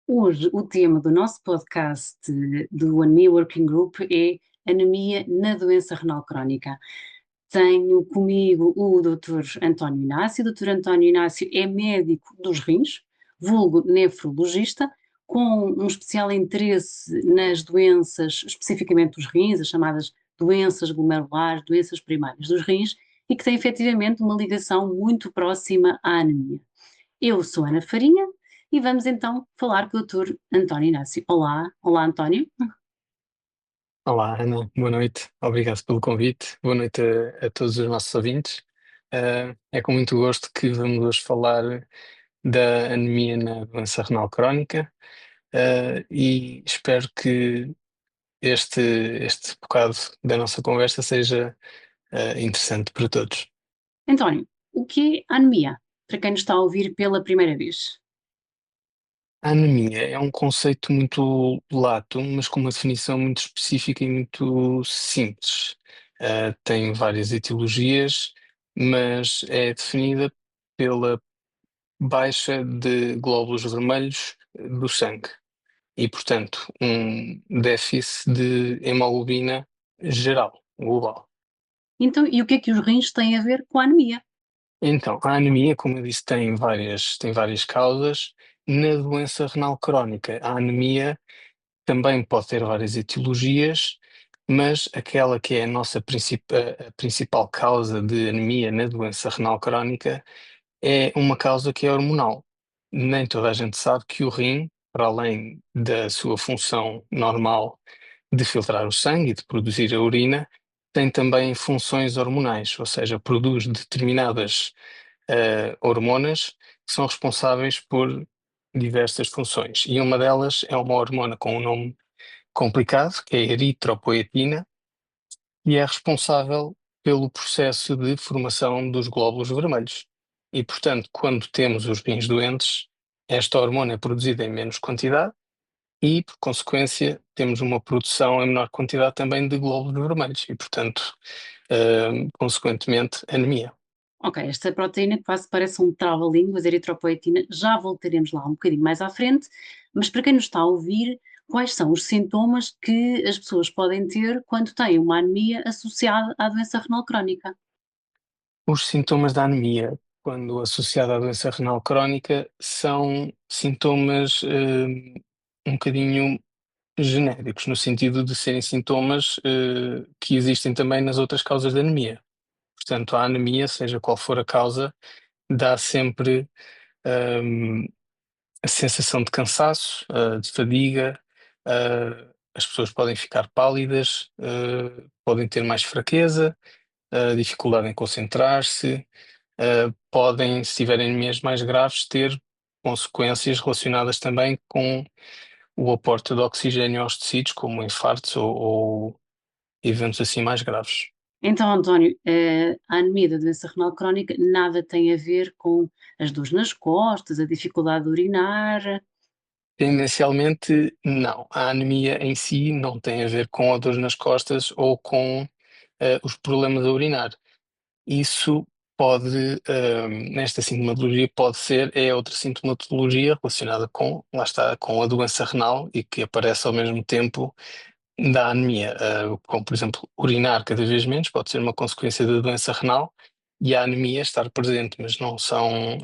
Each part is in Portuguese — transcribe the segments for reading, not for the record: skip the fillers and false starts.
Hoje, o tema do nosso podcast do Anemia Working Group é anemia na doença renal crónica. Tenho comigo o Dr. António Inácio. O Dr. António Inácio é médico dos rins, vulgo nefrologista, com um especial interesse nas doenças, especificamente dos rins, as chamadas doenças glomerulares, doenças primárias dos rins, e que tem efetivamente uma ligação muito próxima à anemia. Eu sou Ana Farinha e vamos então falar com o Dr. António Inácio. Olá, olá António. Olá, Ana, boa noite. Obrigado pelo convite. Boa noite a todos os nossos ouvintes. É com muito gosto que vamos hoje falar da anemia na doença renal crónica, e espero que este bocado da nossa conversa seja interessante para todos. António, o que é anemia? Para quem nos está a ouvir pela primeira vez. A anemia é um conceito muito lato, mas com uma definição muito específica e muito simples. Tem várias etiologias, mas é definida pela baixa de glóbulos vermelhos do sangue e, portanto, um déficit de hemoglobina geral, global. Então, e o que os rins têm a ver com a anemia? Então, a anemia, como eu disse, tem várias causas. Na doença renal crónica, a anemia também pode ter várias etiologias, mas aquela que é a nossa a principal causa de anemia na doença renal crónica é uma causa que é hormonal. Nem toda a gente sabe que o rim, para além da sua função normal de filtrar o sangue e de produzir a urina, tem também funções hormonais, ou seja, produz determinadas hormonas que são responsáveis por diversas funções. E uma delas é uma hormona com um nome complicado, que é a eritropoetina, e é responsável pelo processo de formação dos glóbulos vermelhos. E, portanto, quando temos os rins doentes, esta hormona é produzida em menos quantidade e, por consequência, temos uma produção em menor quantidade também de glóbulos vermelhos e, portanto, consequentemente, anemia. Ok, esta proteína que quase parece um trava-línguas, eritropoetina, já voltaremos lá um bocadinho mais à frente, mas para quem nos está a ouvir, quais são os sintomas que as pessoas podem ter quando têm uma anemia associada à doença renal crónica? Os sintomas da anemia, quando associada à doença renal crónica, são sintomas um bocadinho genéricos, no sentido de serem sintomas que existem também nas outras causas de anemia. Portanto, a anemia, seja qual for a causa, dá sempre hum, a sensação de cansaço, de fadiga, as pessoas podem ficar pálidas, podem ter mais fraqueza, dificuldade em concentrar-se, podem, se tiverem anemias mais graves, ter consequências relacionadas também com o aporte de oxigênio aos tecidos, como infartos ou eventos assim mais graves. Então, António, a anemia da doença renal crónica nada tem a ver com as dores nas costas, a dificuldade de urinar. Tendencialmente, não. A anemia em si não tem a ver com a dor nas costas ou com os problemas a urinar. Isso pode, nesta sintomatologia, pode ser, é outra sintomatologia relacionada com, lá está, com a doença renal e que aparece ao mesmo tempo da anemia. Como, por exemplo, urinar cada vez menos pode ser uma consequência da doença renal e a anemia estar presente, mas não são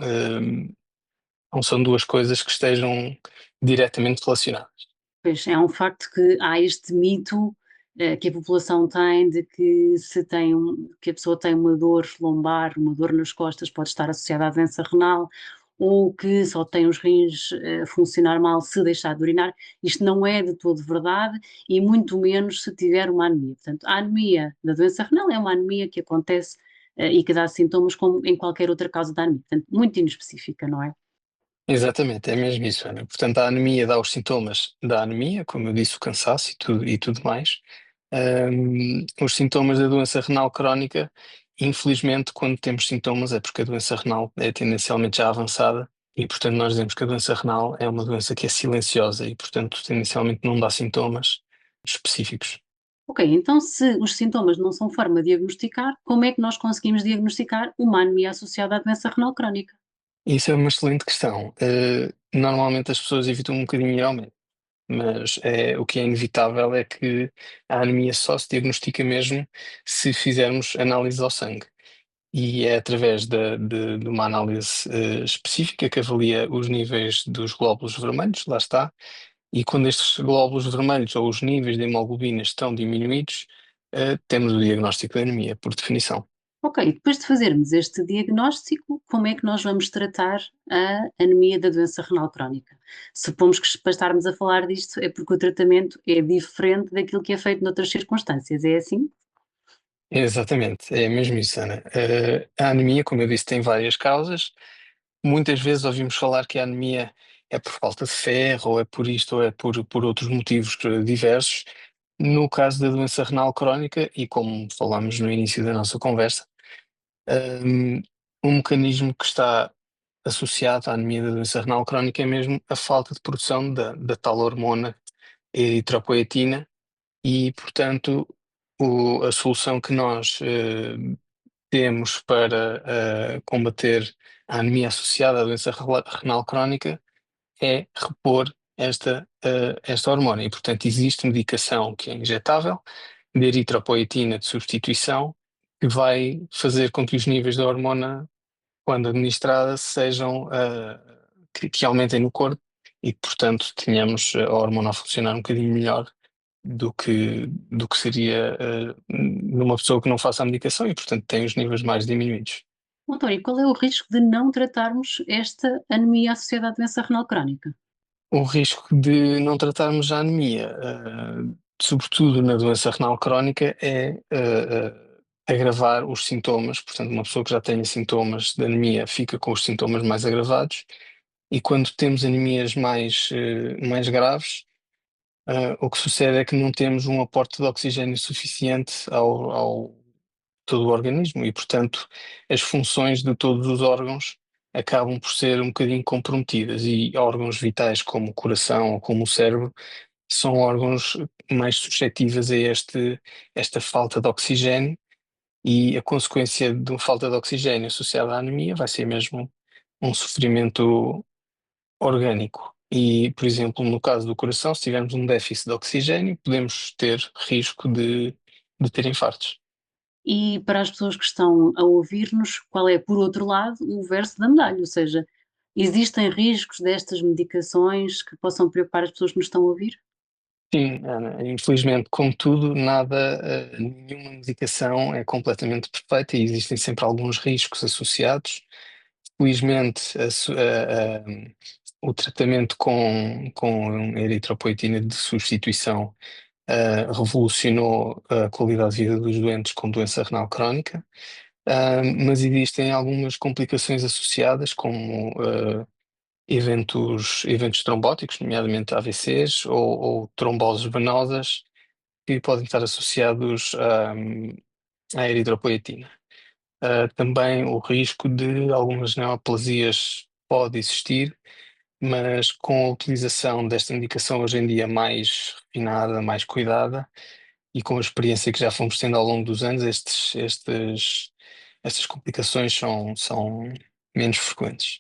duas coisas que estejam diretamente relacionadas. Pois é um facto que há este mito que a população tem de que se tem que a pessoa tem uma dor lombar, uma dor nas costas, pode estar associada à doença renal, ou que só tem os rins a funcionar mal se deixar de urinar. Isto não é de todo verdade e muito menos se tiver uma anemia. Portanto, a anemia da doença renal é uma anemia que acontece e que dá sintomas como em qualquer outra causa da anemia. Portanto, muito inespecífica, não é? Exatamente, é mesmo isso, Ana. Portanto, a anemia dá os sintomas da anemia, como eu disse, o cansaço e tudo mais. Os sintomas da doença renal crónica, infelizmente, quando temos sintomas é porque a doença renal é tendencialmente já avançada e, portanto, nós dizemos que a doença renal é uma doença que é silenciosa e, portanto, tendencialmente não dá sintomas específicos. Ok, então se os sintomas não são forma de diagnosticar, como é que nós conseguimos diagnosticar uma anemia associada à doença renal crónica? Isso é uma excelente questão. normalmente as pessoas evitam um bocadinho ir ao médico, mas o que é inevitável é que a anemia só se diagnostica mesmo se fizermos análise ao sangue. E é através de uma análise específica que avalia os níveis dos glóbulos vermelhos, lá está, e quando estes glóbulos vermelhos ou os níveis de hemoglobina estão diminuídos, temos o diagnóstico de anemia, por definição. Ok, e depois de fazermos este diagnóstico, como é que nós vamos tratar a anemia da doença renal crónica? Supomos que para estarmos a falar disto é porque o tratamento é diferente daquilo que é feito noutras circunstâncias, é assim? Exatamente, é mesmo isso, Ana. A anemia, como eu disse, tem várias causas. Muitas vezes ouvimos falar que a anemia é por falta de ferro, ou é por isto, ou é por outros motivos diversos. No caso da doença renal crónica, e como falámos no início da nossa conversa, um, um mecanismo que está associado à anemia da doença renal crónica é mesmo a falta de produção da tal hormona eritropoetina e, portanto, a solução que nós temos para combater a anemia associada à doença renal crónica é repor esta hormona. E, portanto, existe medicação que é injetável, de eritropoetina de substituição, que vai fazer com que os níveis da hormona, quando administrada, sejam, que aumentem no corpo e que, portanto, tenhamos a hormona a funcionar um bocadinho melhor do que seria, numa pessoa que não faça a medicação e, portanto, tem os níveis mais diminuídos. Doutor, e qual é o risco de não tratarmos esta anemia associada à doença renal crónica? O risco de não tratarmos a anemia, sobretudo na doença renal crónica, é agravar os sintomas. Portanto, uma pessoa que já tenha sintomas de anemia fica com os sintomas mais agravados, e quando temos anemias mais graves, o que sucede é que não temos um aporte de oxigênio suficiente ao todo o organismo e, portanto, as funções de todos os órgãos acabam por ser um bocadinho comprometidas e órgãos vitais como o coração ou como o cérebro são órgãos mais suscetíveis a esta falta de oxigênio e a consequência de uma falta de oxigênio associada à anemia vai ser mesmo um sofrimento orgânico. E, por exemplo, no caso do coração, se tivermos um déficit de oxigênio, podemos ter risco de ter infartos. E para as pessoas que estão a ouvir-nos, qual é, por outro lado, o verso da medalha? Ou seja, existem riscos destas medicações que possam preocupar as pessoas que nos estão a ouvir? Sim, Ana, infelizmente, como tudo, nenhuma medicação é completamente perfeita e existem sempre alguns riscos associados. Felizmente, o tratamento com eritropoetina de substituição revolucionou a qualidade de vida dos doentes com doença renal crónica. Mas existem algumas complicações associadas, como eventos trombóticos, nomeadamente AVCs ou tromboses venosas, que podem estar associados à eritropoetina. Também o risco de algumas neoplasias pode existir, mas com a utilização desta medicação hoje em dia mais refinada, mais cuidada, e com a experiência que já fomos tendo ao longo dos anos, estas complicações são menos frequentes.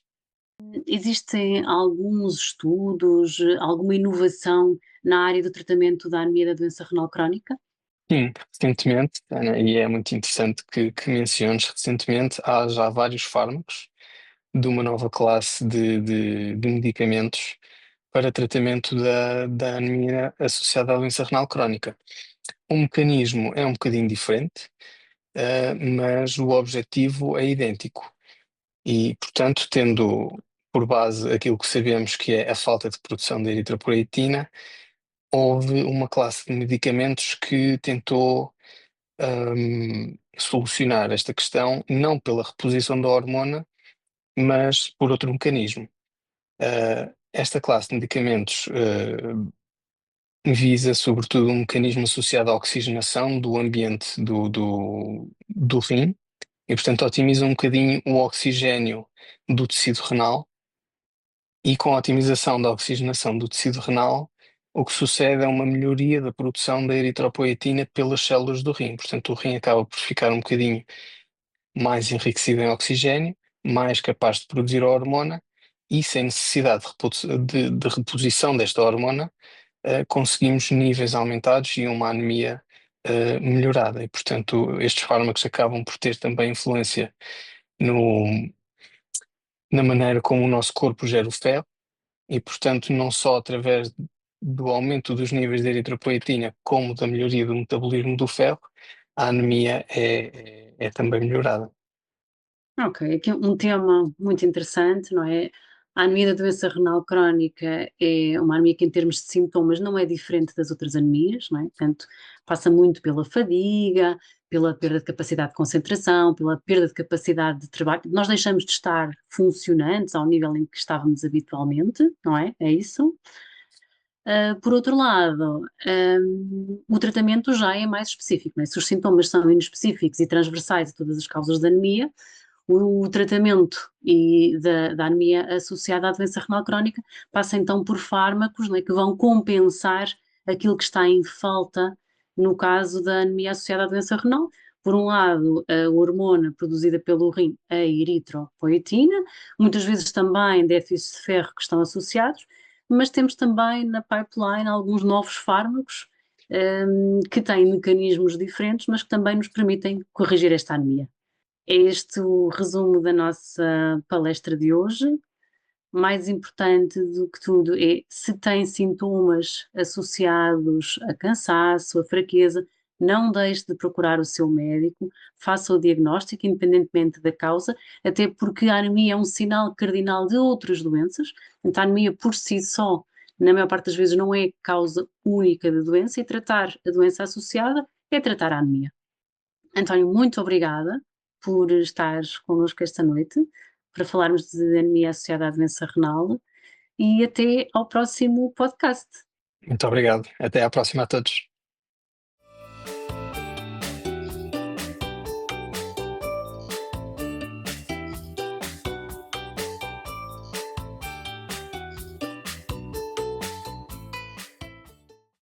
Existem alguns estudos, alguma inovação na área do tratamento da anemia da doença renal crónica? Sim, recentemente, Ana, e é muito interessante que menciones, recentemente há já vários fármacos de uma nova classe de medicamentos para tratamento da anemia associada à doença renal crónica. O mecanismo é um bocadinho diferente, mas o objetivo é idêntico. E, portanto, tendo por base aquilo que sabemos que é a falta de produção de eritropoetina, houve uma classe de medicamentos que tentou solucionar esta questão não pela reposição da hormona, mas por outro mecanismo. Esta classe de medicamentos visa, sobretudo, um mecanismo associado à oxigenação do ambiente do rim e, portanto, otimiza um bocadinho o oxigênio do tecido renal. E com a otimização da oxigenação do tecido renal, o que sucede é uma melhoria da produção da eritropoetina pelas células do rim. Portanto, o rim acaba por ficar um bocadinho mais enriquecido em oxigênio, mais capaz de produzir a hormona e sem necessidade de reposição desta hormona, conseguimos níveis aumentados e uma anemia melhorada. E, portanto, estes fármacos acabam por ter também influência no, na maneira como o nosso corpo gera o ferro, e, portanto, não só através do aumento dos níveis de eritropoetina, como da melhoria do metabolismo do ferro, a anemia é também melhorada. Ok, aqui um tema muito interessante, não é? A anemia da doença renal crónica é uma anemia que, em termos de sintomas, não é diferente das outras anemias, não é? Portanto, passa muito pela fadiga, pela perda de capacidade de concentração, pela perda de capacidade de trabalho. Nós deixamos de estar funcionantes ao nível em que estávamos habitualmente, não é? É isso. Por outro lado, o tratamento já é mais específico, não é? Se os sintomas são inespecíficos e transversais a todas as causas de anemia, o tratamento da anemia associada à doença renal crónica passa então por fármacos, né, que vão compensar aquilo que está em falta no caso da anemia associada à doença renal. Por um lado, a hormona produzida pelo rim, a eritropoetina, muitas vezes também déficits de ferro que estão associados, mas temos também na pipeline alguns novos fármacos que têm mecanismos diferentes, mas que também nos permitem corrigir esta anemia. É este o resumo da nossa palestra de hoje. Mais importante do que tudo é, se tem sintomas associados a cansaço, a fraqueza, não deixe de procurar o seu médico, faça o diagnóstico, independentemente da causa, até porque a anemia é um sinal cardinal de outras doenças. Então, a anemia por si só, na maior parte das vezes, não é causa única da doença, e tratar a doença associada é tratar a anemia. António, muito obrigada por estares connosco esta noite para falarmos de anemia associada à doença renal e até ao próximo podcast. Muito obrigado. Até à próxima a todos.